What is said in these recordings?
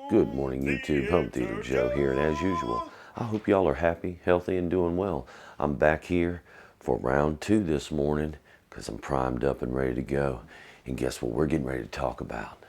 Good morning, YouTube. Home Theater Joe here, and as usual, I hope y'all are happy, healthy, and doing well. I'm back here for round 2 this morning because I'm primed up and ready to go. And guess what we're getting ready to talk about?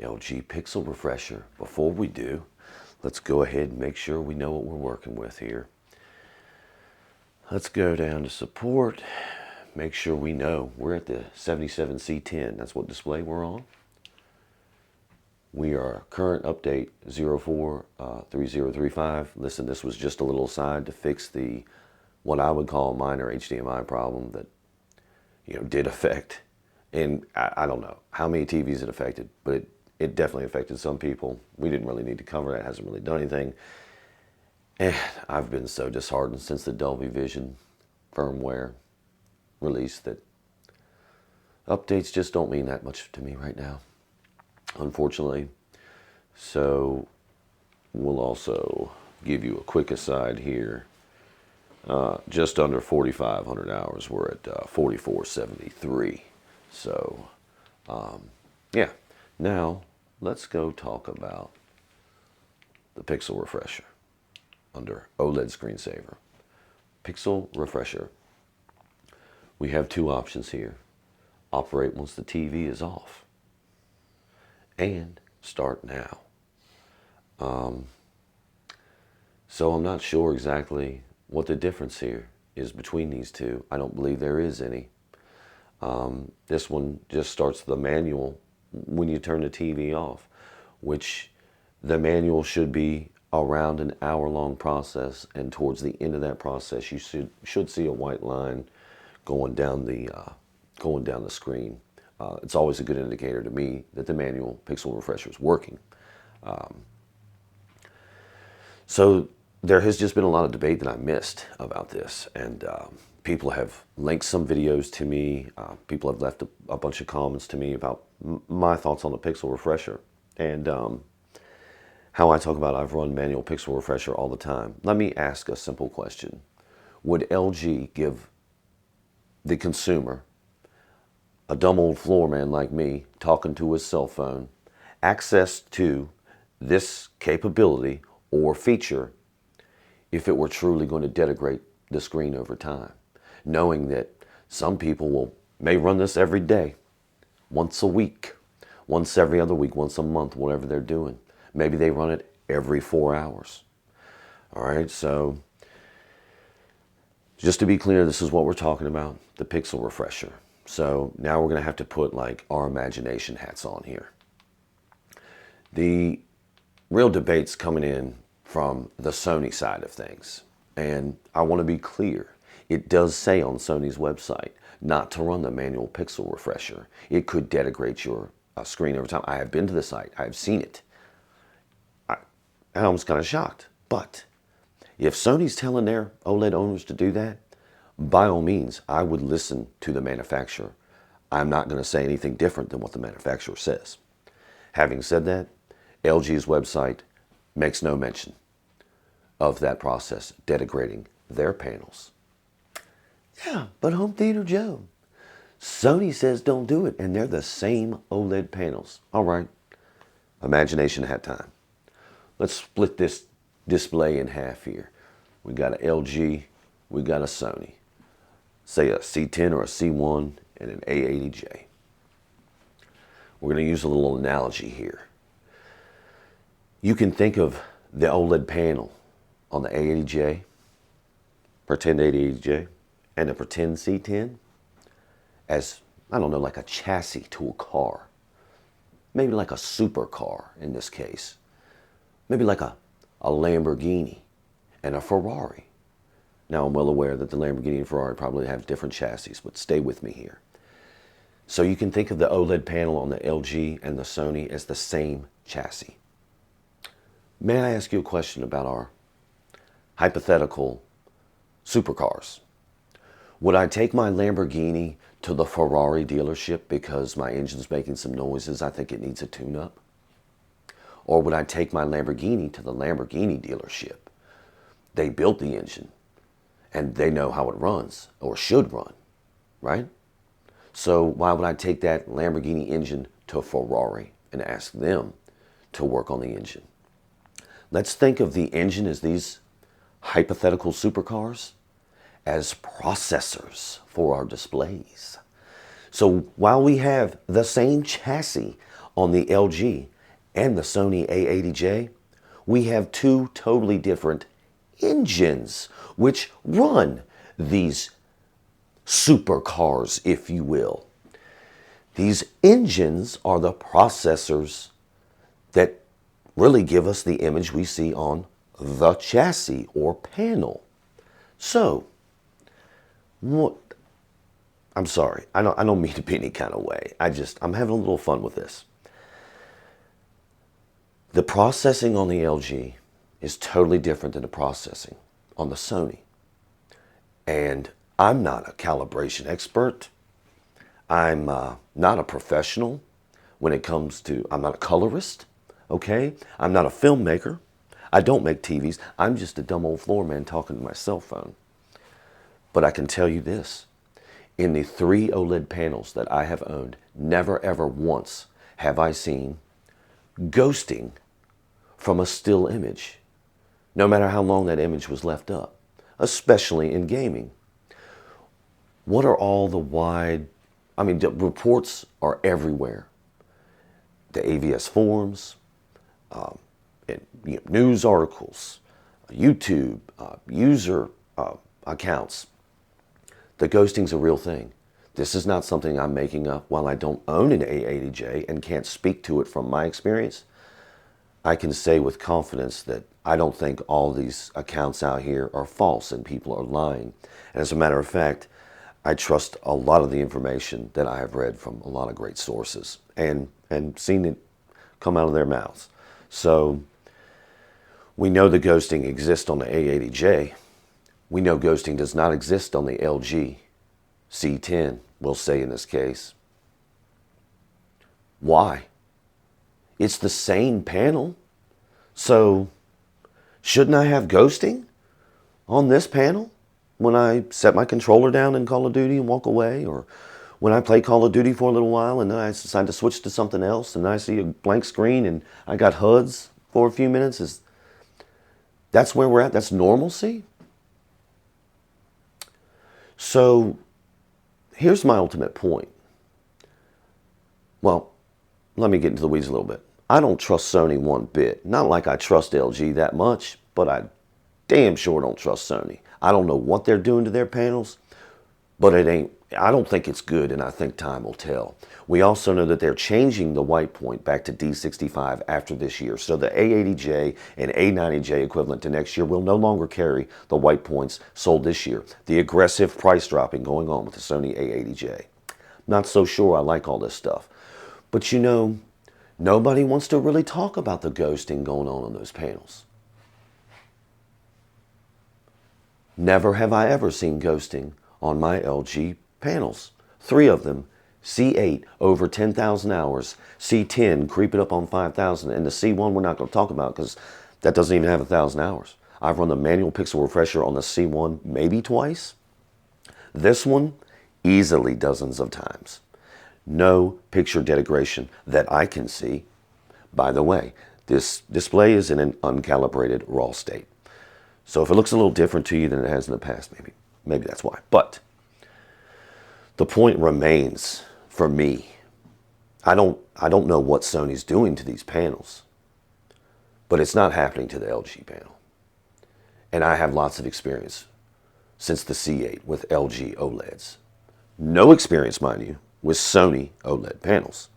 LG Pixel Refresher. Before we do, let's go ahead and make sure we know what we're working with here. Let's go down to support. Make sure we know we're at the 77C10. That's what display we're on. We are current update 043035. Listen, this was just a little aside to fix the what I would call a minor HDMI problem that did affect, and I don't know how many TVs it affected, but it definitely affected some people. We didn't really need to cover that. It hasn't really done anything. And I've been so disheartened since the Dolby Vision firmware release that updates just don't mean that much to me right now, unfortunately. So we'll also give you a quick aside here. Just under 4,500 hours. We're at 4,473. So yeah, now let's go talk about the Pixel Refresher under OLED screensaver. Pixel Refresher. We have two options here. Operate once the TV is off, and start now. So I'm not sure exactly what the difference here is between these two. I don't believe there is any. This one just starts the manual when you turn the TV off, which the manual should be around an hour-long process, and towards the end of that process, you should see a white line going down the screen. It's always a good indicator to me that the manual Pixel Refresher is working. So there has just been a lot of debate that I missed about this, and people have linked some videos to me. People have left a bunch of comments to me about my thoughts on the Pixel Refresher, and how I talk about I've run manual Pixel Refresher all the time. Let me ask a simple question. Would LG give the consumer, a dumb old floor man like me talking to his cell phone, access to this capability or feature if it were truly going to degrade the screen over time, knowing that some people may run this every day, once a week, once every other week, once a month, whatever they're doing. Maybe they run it every 4 hours. All right, so just to be clear, this is what we're talking about, the Pixel Refresher. So now we're going to have to put like our imagination hats on here. The real debate's coming in from the Sony side of things. And I want to be clear. It does say on Sony's website not to run the manual Pixel Refresher. It could degrade your screen over time. I have been to the site. I have seen it. I was kind of shocked. But if Sony's telling their OLED owners to do that, by all means, I would listen to the manufacturer. I'm not going to say anything different than what the manufacturer says. Having said that, LG's website makes no mention of that process degrading their panels. Yeah, but Home Theater Joe, Sony says don't do it, and they're the same OLED panels. All right, imagination hat time. Let's split this display in half here. We got an LG, we got a Sony. Say a C10 or a C1 and an A80J. We're going to use a little analogy here. You can think of the OLED panel on the A80J, pretend A80J, and the pretend C10 as, I don't know, like a chassis to a car. Maybe like a supercar in this case. Maybe like a Lamborghini and a Ferrari. Now, I'm well aware that the Lamborghini and Ferrari probably have different chassis, but stay with me here. So you can think of the OLED panel on the LG and the Sony as the same chassis. May I ask you a question about our hypothetical supercars? Would I take my Lamborghini to the Ferrari dealership because my engine's making some noises, I think it needs a tune-up? Or would I take my Lamborghini to the Lamborghini dealership? They built the engine, and they know how it runs, or should run, right? So why would I take that Lamborghini engine to Ferrari and ask them to work on the engine. Let's think of the engine as these hypothetical supercars as processors for our displays. So while we have the same chassis on the LG and the Sony A80J, we have two totally different engines which run these supercars, if you will. These engines are the processors that really give us the image we see on the chassis or panel. So, I'm sorry, I don't mean to be any kind of way. I'm having a little fun with this. The processing on the LG is totally different than the processing on the Sony. And I'm not a calibration expert. I'm not a professional when it comes to, I'm not a colorist, okay? I'm not a filmmaker. I don't make TVs. I'm just a dumb old floor man talking to my cell phone. But I can tell you this. In the 3 OLED panels that I have owned, never ever once have I seen ghosting from a still image, no matter how long that image was left up, especially in gaming. What are all the the reports are everywhere. The AVS forums, news articles, YouTube, user accounts. The ghosting's a real thing. This is not something I'm making up. While I don't own an A80J and can't speak to it from my experience, I can say with confidence that I don't think all these accounts out here are false and people are lying. And as a matter of fact, I trust a lot of the information that I have read from a lot of great sources and seen it come out of their mouths. So we know the ghosting exists on the A80J. We know ghosting does not exist on the LG C10, we'll say in this case. Why? It's the same panel. So shouldn't I have ghosting on this panel when I set my controller down in Call of Duty and walk away? Or when I play Call of Duty for a little while and then I decide to switch to something else and I see a blank screen and I got HUDs for a few minutes? That's where we're at? That's normalcy? So here's my ultimate point. Well, let me get into the weeds a little bit. I don't trust Sony one bit. Not like I trust LG that much, but I damn sure don't trust Sony. I don't know what they're doing to their panels, but I don't think it's good, and I think time will tell. We also know that they're changing the white point back to D65 after this year. So the A80J and A90J equivalent to next year will no longer carry the white points sold this year. The aggressive price dropping going on with the Sony A80J. Not so sure I like all this stuff. But you know, nobody wants to really talk about the ghosting going on those panels. Never have I ever seen ghosting on my LG panels. 3 of them, C8 over 10,000 hours, C10 creeping up on 5,000, and the C1 we're not going to talk about because that doesn't even have 1,000 hours. I've run the manual Pixel Refresher on the C1 maybe twice. This one, easily dozens of times. No picture degradation that I can see. By the way, this display is in an uncalibrated raw state. So if it looks a little different to you than it has in the past, maybe that's why. But the point remains for me. I don't know what Sony's doing to these panels, but it's not happening to the LG panel. And I have lots of experience since the C8 with LG OLEDs. No experience, mind you, with Sony OLED panels,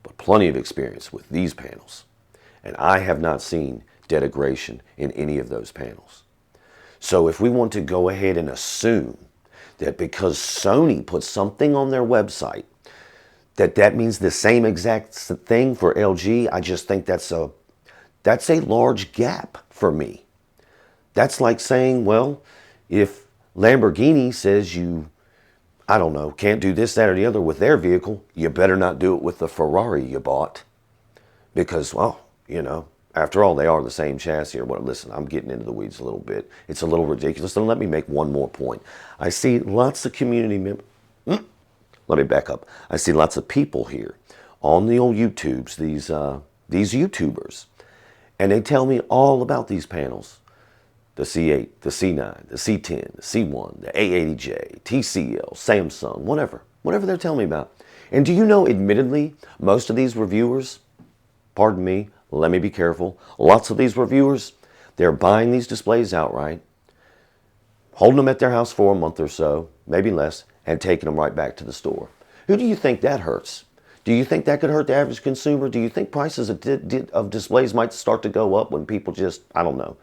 but plenty of experience with these panels. And I have not seen degradation in any of those panels. So if we want to go ahead and assume that because Sony put something on their website, that means the same exact thing for LG, I just think that's a large gap for me. That's like saying, well, if Lamborghini says you, I don't know, can't do this, that, or the other with their vehicle, you better not do it with the Ferrari you bought. Because, well, you know, after all, they are the same chassis. Or what? Listen, I'm getting into the weeds a little bit. It's a little ridiculous. So let me make one more point. I see lots of community members. Let me back up. I see lots of people here on the old YouTubes, these these YouTubers, and they tell me all about these panels. The C8, the C9, the C10, the C1, the A80J, TCL, Samsung, whatever they're telling me about. And do you know, admittedly, most of these reviewers, pardon me, let me be careful, lots of these reviewers, they're buying these displays outright, holding them at their house for a month or so, maybe less, and taking them right back to the store. Who do you think that hurts? Do you think that could hurt the average consumer? Do you think prices of displays might start to go up when people just, I don't know,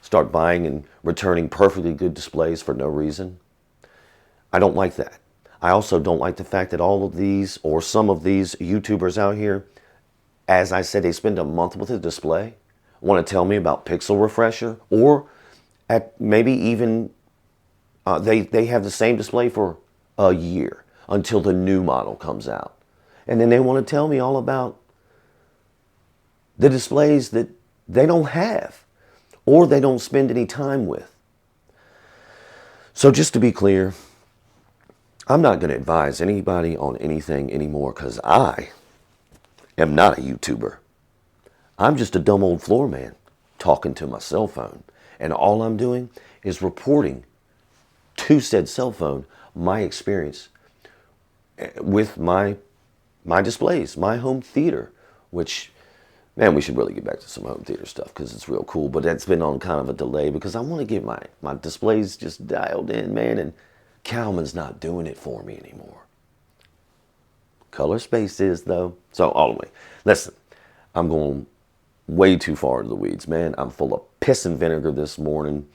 start buying and returning perfectly good displays for no reason? I don't like that. I also don't like the fact that all of these, or some of these YouTubers out here, as I said, they spend a month with a display, want to tell me about Pixel Refresher, or at maybe even they have the same display for a year until the new model comes out. And then they want to tell me all about the displays that they don't have or they don't spend any time with. So just to be clear, I'm not going to advise anybody on anything anymore because I am not a YouTuber. I'm just a dumb old floor man talking to my cell phone. And all I'm doing is reporting to said cell phone my experience with my displays, my home theater, which, man, we should really get back to some home theater stuff because it's real cool. But that's been on kind of a delay because I want to get my displays just dialed in, man, and Calman's not doing it for me anymore. Color Space is, though. So, all the way. Listen, I'm going way too far into the weeds, man. I'm full of piss and vinegar this morning.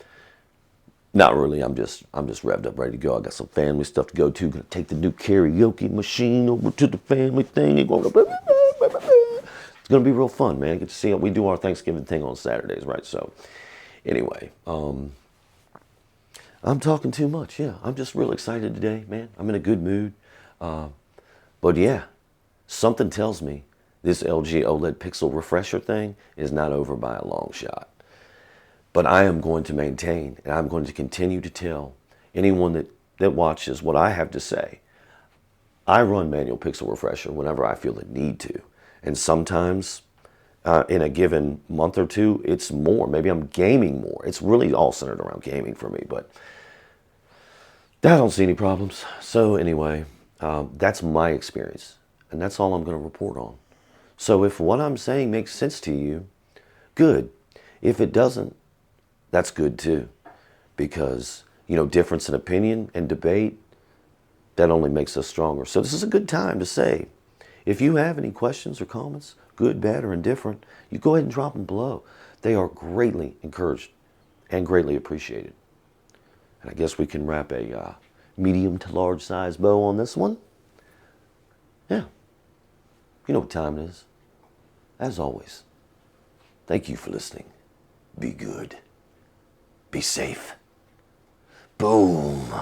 Not really. I'm just revved up, ready to go. I got some family stuff to go to. Gonna take the new karaoke machine over to the family thing. It's gonna be real fun, man. Get to see how we do our Thanksgiving thing on Saturdays, right? So, anyway, I'm talking too much. Yeah, I'm just real excited today, man. I'm in a good mood. But yeah, something tells me this LG OLED Pixel Refresher thing is not over by a long shot. But I am going to maintain, and I'm going to continue to tell anyone that watches what I have to say. I run manual Pixel Refresher whenever I feel the need to. And sometimes in a given month or two, it's more. Maybe I'm gaming more. It's really all centered around gaming for me, but I don't see any problems. So anyway, that's my experience, and that's all I'm going to report on. So if what I'm saying makes sense to you, good. If it doesn't, that's good too, because, you know, difference in opinion and debate, that only makes us stronger. So this is a good time to say, if you have any questions or comments, good, bad, or indifferent, you go ahead and drop them below. They are greatly encouraged and greatly appreciated. And I guess we can wrap a medium to large size bow on this one. Yeah, you know what time it is. As always, thank you for listening. Be good. Be safe. Boom.